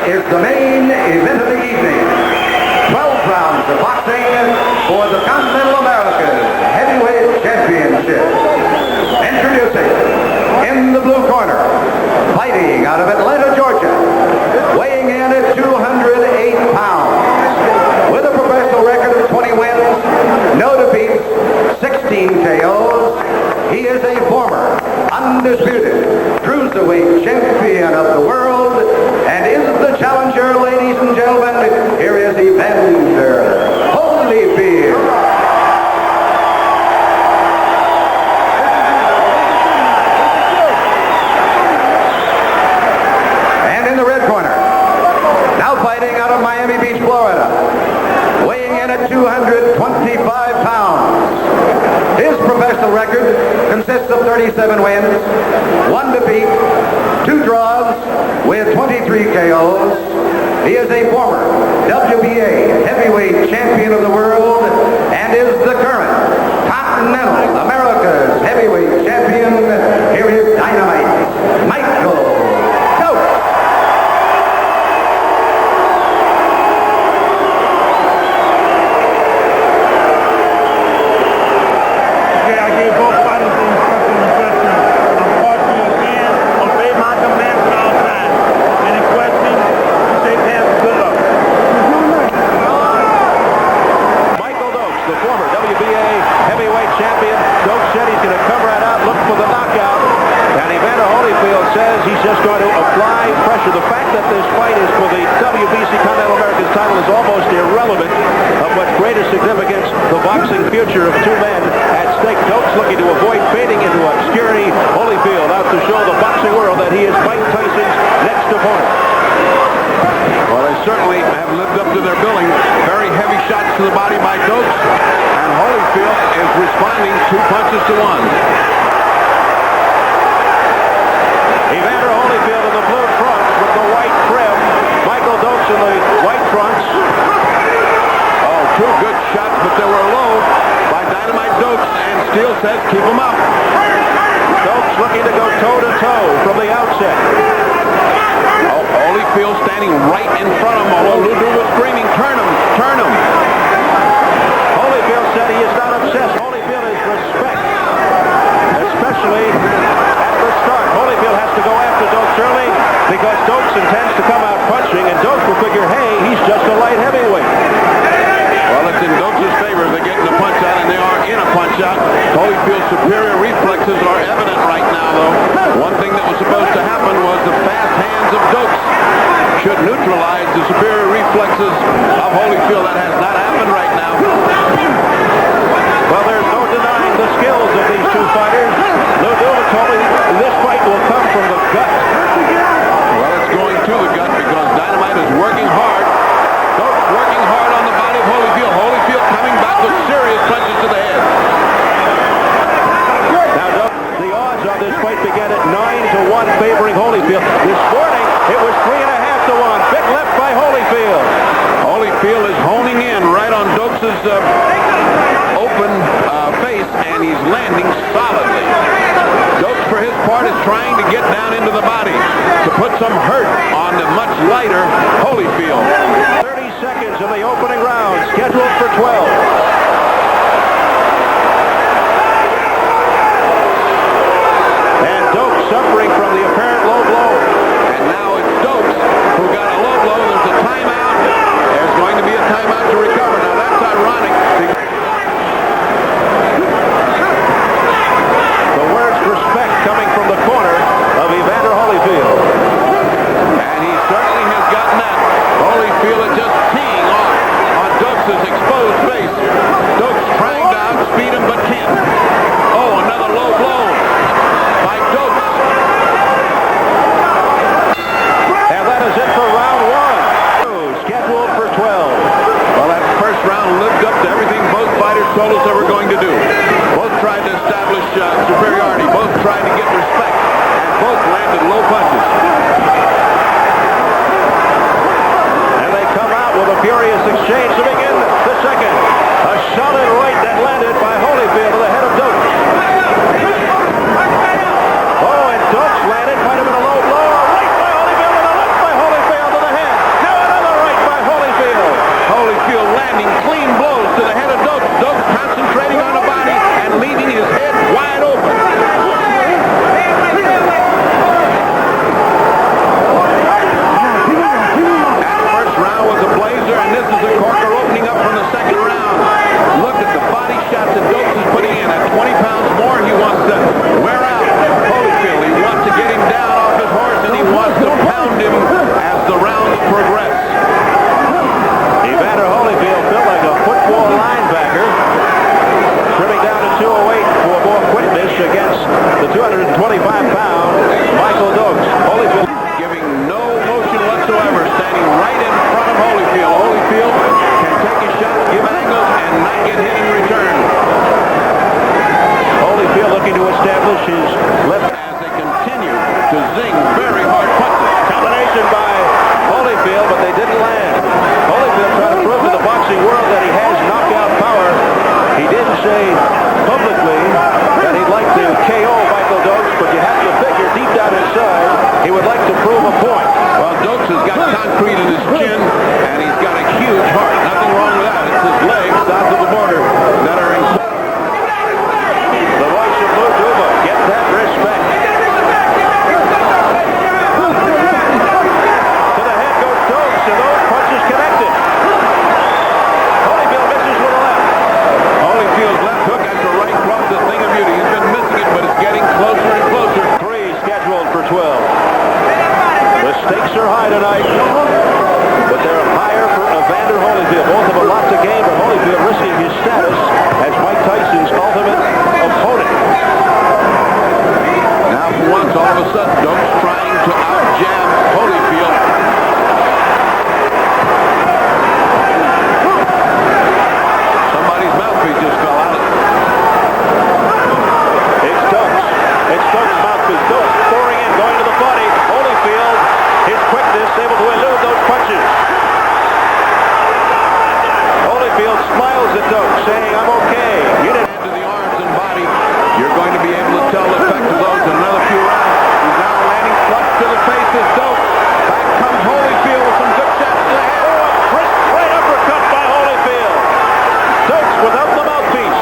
is the main event of the evening. 12 rounds of boxing for the Continental Americas Heavyweight Championship. Introducing, in the blue corner, fighting out of Atlanta, Georgia, weighing in at 208 pounds, with a professional record of 20 wins, no defeats, 16 KOs. He is a former, undisputed cruiserweight champion of the world, and is the challenger, ladies and gentlemen. Here is Evander Holyfield. And in the red corner, now fighting out of Miami Beach, Florida, weighing in at 225 pounds. His professional record consists of 37 wins, 1 defeat, 2 draws, with 23 KOs. He is a former WBA heavyweight champion of the world and is the current Continental America's heavyweight champion. Here is Dynamite Michael Dokes. He's just going to apply pressure. The fact that this fight is for the WBC Continental Americas title is almost irrelevant of what's greater significance, the boxing future of 2 men at stake. Dokes looking to avoid fading into obscurity. Holyfield out to show the boxing world that he is Mike Tyson's next opponent. Well, they certainly have lived up to their billing. Very heavy shots to the body by Dokes, and Holyfield is responding 2 punches to 1. Evander Holyfield in the blue trunks with the white trim. Michael Dokes in the white trunks. Oh, 2 good shots, but they were low by Dynamite Dokes, and Steele says keep them up. Dokes looking to go toe-to-toe from the outset. Oh, Holyfield standing right in front of him, although Ludu was screaming, turn him, turn him. Holyfield said he is not obsessed. Holyfield is respect, especially at the start. Holyfield has to go after Dokes early because Dokes intends to come out punching, and Dokes will figure, hey, he's just a light heavyweight. Well, it's in Dokes' favor. They're getting a punch out, and they are in a punch out. Holyfield's superior reflexes are evident right now, though. One thing that was supposed to happen was the fast hands of Dokes should neutralize the superior reflexes of Holyfield. That has not happened right now. Well, there's no denying the skills of these 2 fighters. Ludu told me this fight will come from the gut. Well, it's going to the gut because Dynamite is working hard. Dokes working hard on the body of Holyfield. Holyfield coming back with serious punches to the head. Now, the odds on this fight began at 9-1 favoring Holyfield. This morning, it was 3.5 to 1. Big left by Holyfield. Holyfield is honing in right on Dokes' open face, and he's landing solidly. Dokes, for his part, is trying to get down into the body to put some hurt on the much lighter Holyfield. 30 seconds of the opening round, scheduled for 12. And Dokes suffering from the apparent low blow. And now it's Dokes who got a low blow. There's a timeout. There's going to be a timeout to recover. Now that's ironic. The words respect coming from the corner of Evander Holyfield. And he certainly has gotten that. Holyfield is just teeing off on Dokes' exposed face. Dokes trying to outspeed him but can't. Oh, another low blow by Dokes. And that is it for round 1. Scheduled for 12. Well, that first round lived up to everything both fighters told us they were going to do. Both tried to establish superiority. Both tried to get respect. And both landed low punches. And they come out with a furious exchange to begin the second. A solid right that landed by Holyfield to the head of Dokes. Oh, and Dokes landed, might have been a low blow. A right by Holyfield and a left by Holyfield to the head. prove a point. Well, Dokes has got concrete in his chin, and he's got a huge heart. Nothing wrong with that. It's his legs south of the border that are in. The voice of Blue Duva, get that respect. To the head goes Dokes, and those punches connected. Holyfield misses with a left. Holyfield's left hook after right cross, the thing of beauty. He's been missing it, but it's getting closer and closer. 3 scheduled for 12. The stakes are high tonight, but they're higher for Evander Holyfield. Both have a lot to gain, but Holyfield risking his status as Mike Tyson's ultimate opponent. Now for once, all of a sudden, Dokes trying to out-jab Holyfield. Somebody's mouthpiece just fell out. It's Dokes. It's Dokes' mouthpiece. Dokes pouring in, going to the body. Holyfield, his quickness, able to elude those punches. Holyfield smiles at Dokes, saying, "I'm okay. You didn't." Into the arms and body. You're going to be able to tell the effect of those in another few rounds. He's now landing flush to the face of Dokes. Back comes Holyfield with some good shots to the head. Oh, a crisp right uppercut by Holyfield. Dokes without the mouthpiece.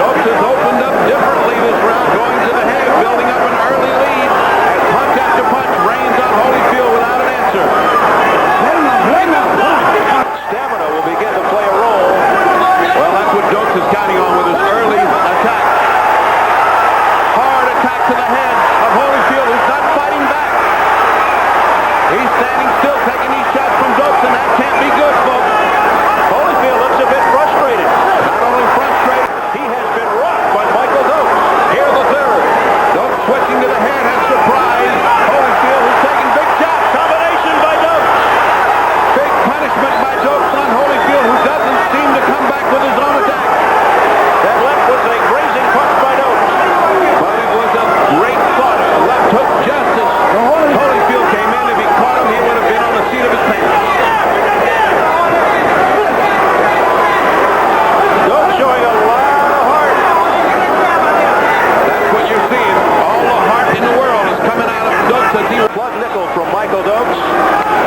Dokes has opened up differently this round, going to the head, building up an early lead. As punch after punch rains on Holyfield without an answer. Stamina will begin to play a role. Well, that's what Dokes is counting on with his early attack. Hard attack to the head of Holyfield, who's not fighting back. He's standing still, taking these shots from Dokes, and that can't be good, folks. Holyfield looks a bit frustrated. Not only frustrated, He has been rocked by Michael Dokes. here the third. Dokes switching to the head has surprised Holyfield, who's taking big shots. Combination by Dokes. Big punishment by Dokes on Holyfield, who doesn't seem to come back with his own attack. That left was a grazing punch by Dokes. But it was a great thought. A left hook justice. Holyfield came in. If he caught him, he would have been on the seat of his pants. Dokes showing a lot of heart. That's what you're seeing. All the heart in the world is coming out of Dokes as he... Plug nickel from Michael Dokes.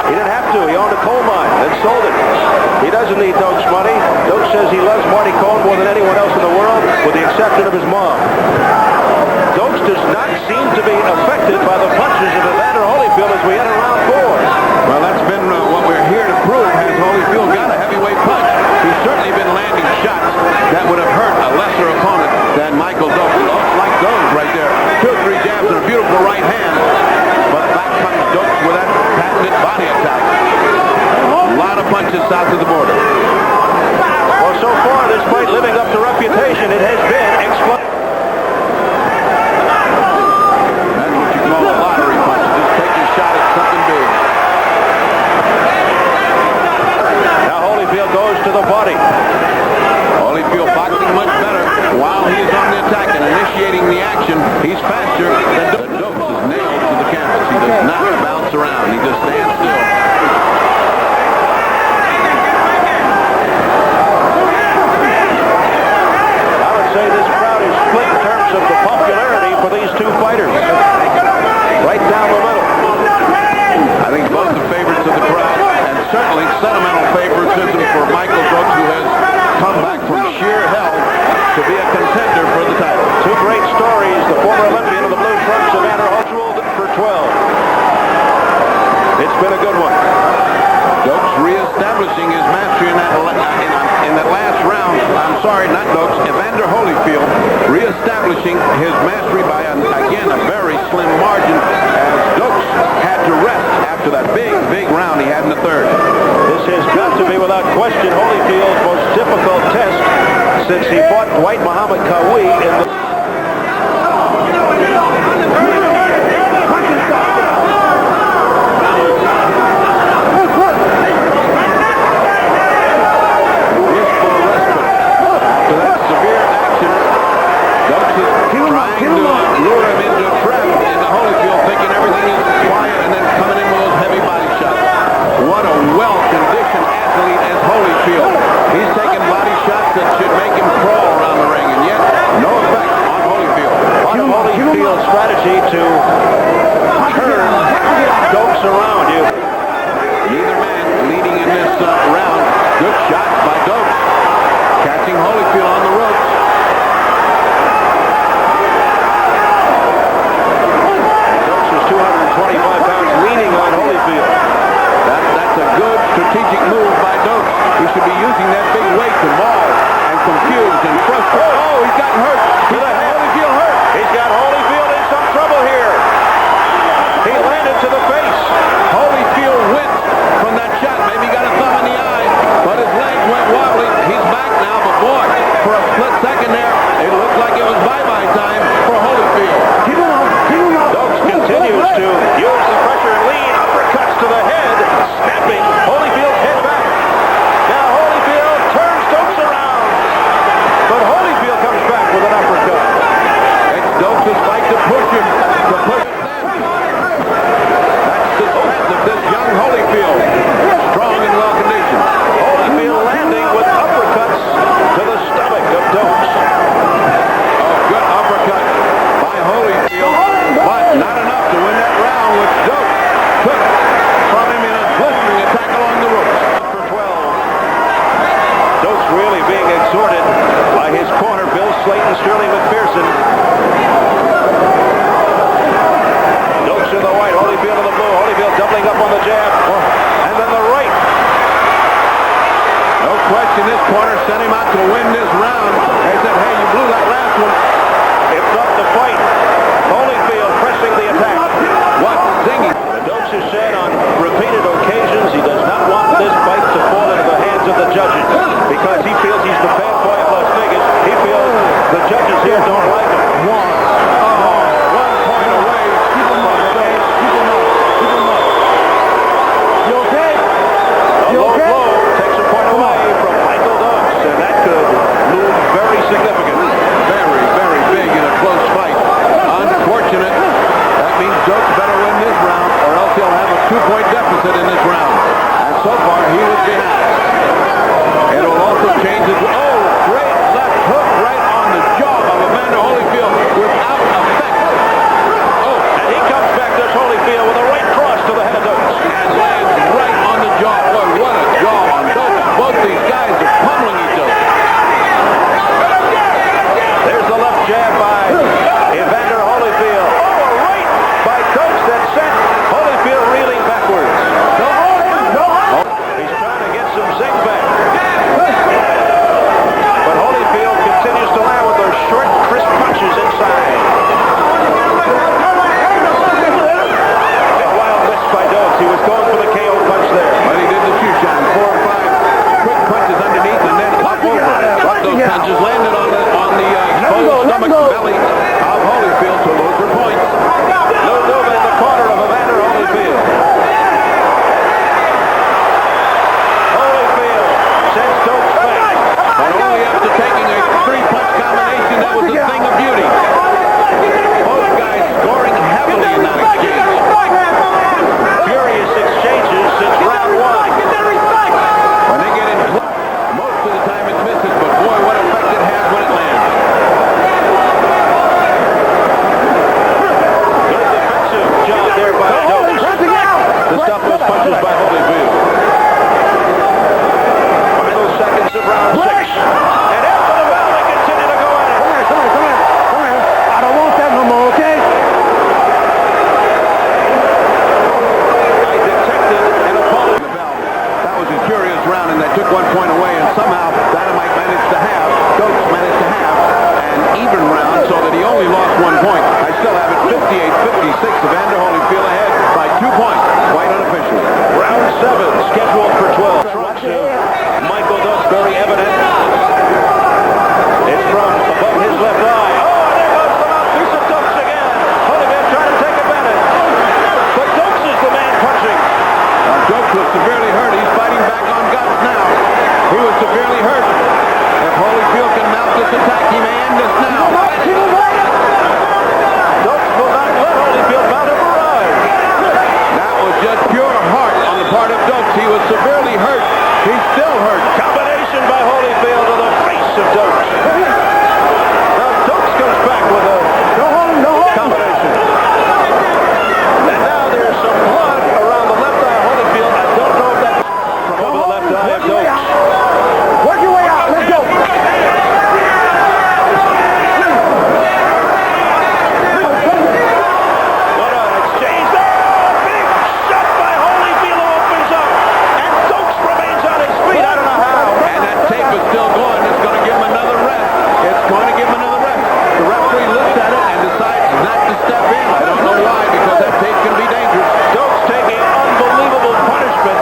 He didn't have to. He owned a coal mine and sold it. He doesn't need Dokes' money. Dokes says he loves Marty Cohn more than anyone else in the world, with the exception of his mom. Dokes does not seem to be affected by the punches of Evander Holyfield as we enter round 4. Well, that's been what we're here to prove. Has Holyfield got a heavyweight punch? He's certainly been landing shots that would have hurt a lesser opponent than Michael Dokes. Like those right there. 2 or 3 jabs and a beautiful right hand. But back comes Dokes with that patented body attack. A lot of punches south of the border. Well, so far, this fight living up to reputation, it has been explosive. That's what you call a lottery punch. Just take your shot at something big. Now Holyfield goes to the body. Holyfield boxing much better while he is on the attack and initiating the action. He's faster than Dokes is nailed to the canvas. He does not bounce around. He just stands still. I would say this crowd is split in terms of the popularity for these two fighters. Right down the middle. I think both the favorites of the crowd, and certainly sentimental favoritism for Michael Dokes, who has come back from sheer hell to be a contender for the title. 2 great stories. The former Olympian of the blue trunks, Evander Holyfield, ruled for 12. It's been a good one. Dokes reestablishing his mastery in that last round. I'm sorry, not Dokes. Evander Holyfield reestablishing his mastery by, again, a very slim margin, as Dokes had to rest after that big round he had in the third. This has got to be, without question, Holyfield's most difficult test since he fought Dwight Muhammad Qawi in the... Trying to lure him into a trap into Holyfield, thinking everything is quiet, and then coming in with those heavy body shots. What a well-conditioned athlete as Holyfield. He's taking body shots that should make him crawl around the ring, and yet no so far he was behind. It will also change his... Oh, great left hook right on the jaw of Evander Holyfield without effect. Oh, And he comes back to Holyfield with a right cross to the head of Dokes. and lands right on the jaw. Boy, what a jaw on Dokes. Both these guys are pummeling each other. There's the left jab by Evander Holyfield. Oh, a right by Dokes that sent Holyfield reeling backwards. He's trying to get some zing back. But Holyfield continues to land with those short, crisp punches inside. A wild miss by Dokes. He was going for the KO punch there. But he did the shoe shine. 4 or 5 quick punches underneath and then up over. But those punches landed on the exposed stomach belly of Holyfield to lose for points. No movement in the corner of Evander Holyfield. Holyfield sends Dokes back. But only after taking a 3-punch combination that was a thing of beauty. Both guys scoring heavily in that exchange. Furious exchanges since round 1. When they get in close, most of the time it misses, but boy, what effect it has when it lands. Good defensive job there by Dokes to stop those punches by Holyfield. Final seconds of round 6. And after the bell, they continue to go at it. I don't want that no more, okay? I detected an opponent. That was a curious round, and that took 1 point away, and somehow Dynamite managed to have, Dokes managed to have an even round so that he only lost 1 point. I still have it 58-56. Evander Holyfield ahead by 2 points, quite unofficially. Round 7 scheduled for 12. Trunks of Michael Dokes very evident. It's from above his left eye. Oh, and there goes the mouthpiece of Dokes again. Holyfield trying to take advantage. But Dokes is the man punching. Dokes was severely hurt. He's fighting back on guts now. He was severely hurt. If Holyfield can mount this attack, he may end this now. Dokes will not let Holyfield mount a barrage. That was just pure heart on the part of Dokes. He was severely hurt. He's still hurt. Combination by Holyfield to the face of Dokes. Now Dokes comes back with a combination. And now there's some blood around the left eye of Holyfield. I don't know if that's from over the left eye of Dokes. Work your way out. Let's go. What an exchange. Oh, big shot by Holyfield who opens up. And Dokes remains on his feet. I don't know how. And that tape is still going. It's going to give him another rest. It's going to give him another rest. The referee looks at it and decides not to step in. I don't know why, because that tape can be dangerous. Dokes taking unbelievable punishment.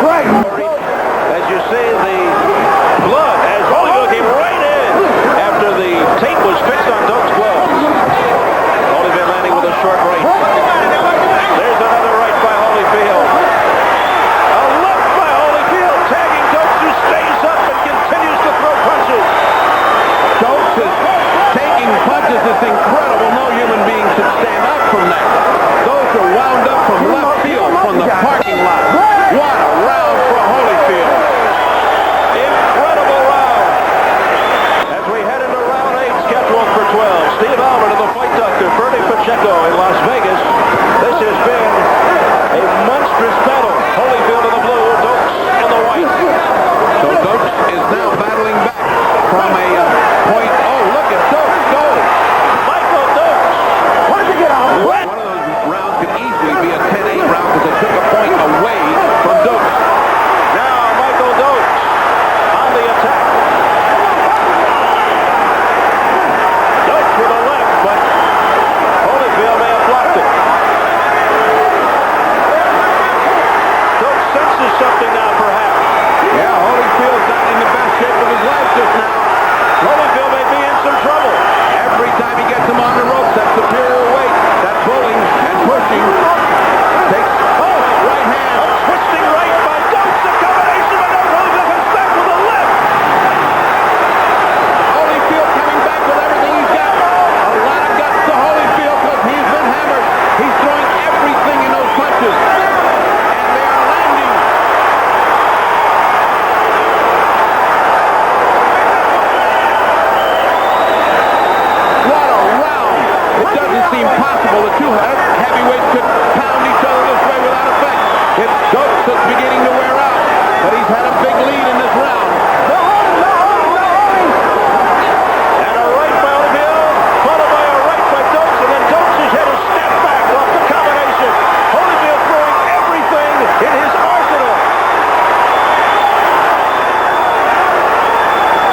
Right. As you see, the blood as Holyfield came right in after the tape was fixed on Dokes' gloves. Holyfield landing with a short right. There's another right by Holyfield. A left by Holyfield, tagging Dokes, who stays up and continues to throw punches. Dokes is taking punches. It's incredible. No human being should stand up from that. Those are wound up from left field, from the parking lot. What a round for Holyfield. Incredible round. As we head into round 8, scheduled for 12. Steve Albert of the Fight Doctor, Ferdy Pacheco in Las Vegas. This has been a monstrous battle. Holyfield in the blue, Dokes in the white. So Dokes is now battling back from a point. Oh, look at Dokes go. Michael Dokes. Where'd you get out? One of those rounds could easily be a 10-8 round because it took a point away from Dokes. Now Michael Dokes on the attack. Dokes with a left, but Holyfield may have blocked heavyweights could pound each other this way without effect. It's Dokes that's beginning to wear out, but he's had a big lead in this round. And a right by Holyfield, followed by a right by Dokes, and then Dokes has hit a step back off the combination. Holyfield throwing everything in his arsenal.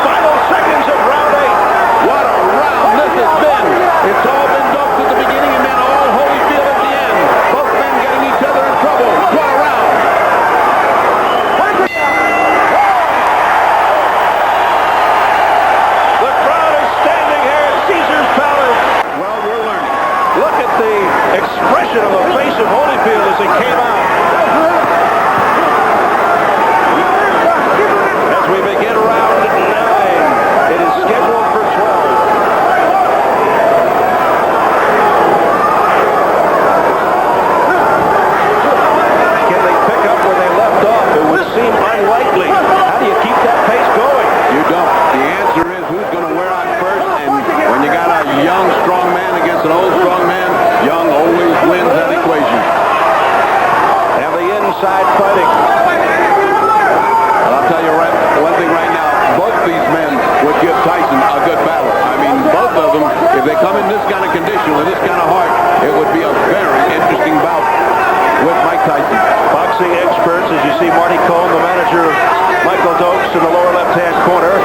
Final seconds of round 8. What a round this has been. It's all been Dokes at the beginning and then all Holyfield at the end. Both men getting each other in trouble. What a round. The crowd is standing here at Caesar's Palace. Well, we're learning. Look at the expression on the face of Holyfield as he came out. As we begin round 9, it is scheduled for 12. Can they pick up where they left off? It would seem unlikely. How do you keep that pace going? You don't. The answer is who's going to wear out first, and when you got a young, strong man against an old, strong man, young always wins that equation. And the inside fighting. But I'll tell you one thing right now, both these men would give Tyson a good battle. I mean, both of them, if they come in this kind of condition with this kind of heart, it would be a very interesting bout with Mike Tyson. Boxing experts, as you see Marty Cohn, the manager of Michael Dokes in the lower left-hand corner.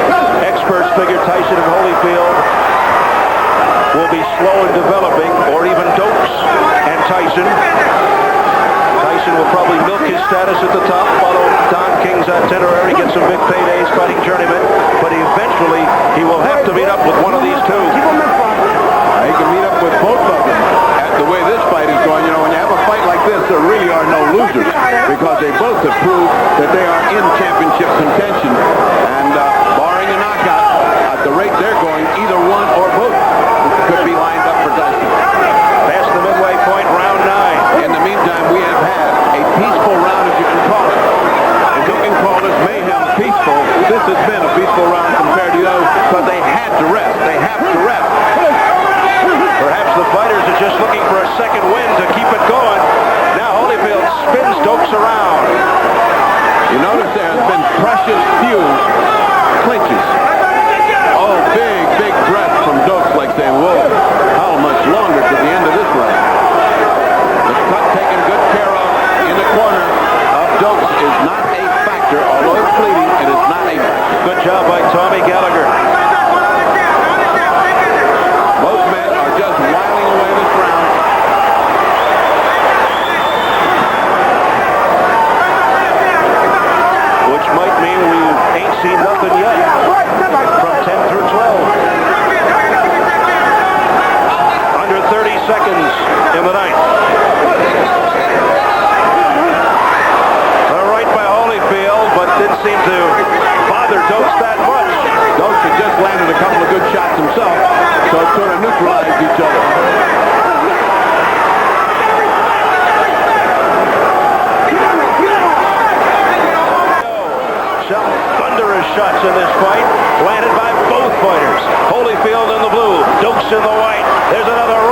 Experts figure Tyson and Holyfield will be slow in developing, or even Dokes and Tyson. Tyson will probably milk his status at the top, follow Don King's itinerary, get some big paydays fighting journeymen, but eventually he will have to meet up with one of these two. He can meet up with both of them. At the way this fight is going, you know, when you have a fight like this, there really are no losers because they both have proved that they are in championship contention. And barring a knockout, at the rate they're going, either one or both could be lined up for Tyson. Past the midway point, round 9. In the meantime, we have had a peaceful round, as you can call it. And you can call this mayhem peaceful. This has been a peaceful round compared to those, but they had to rest. They have to rest. Perhaps the fighters are just looking for a second win to keep it going. Now Holyfield spins Dokes around. You notice there has been precious few clinches. Oh, big breath from Dokes, like saying, whoa, how much longer to the end of this round? The cut taken good care of in the corner of Dokes is not a factor. Although it's bleeding, it is not a factor. Good job by Tommy Gallagher. Both men are just whiling away this round. Which might mean we ain't seen nothing yet from 10 through 12. Under 30 seconds in the ninth. All right by Holyfield, but didn't seem to bother Dokes that much. Dokes had just landed a couple of good shots himself, so it sort of neutralized each other. Some thunderous shots in this fight, landed by both fighters. Holyfield in the blue, Dokes in the white. There's another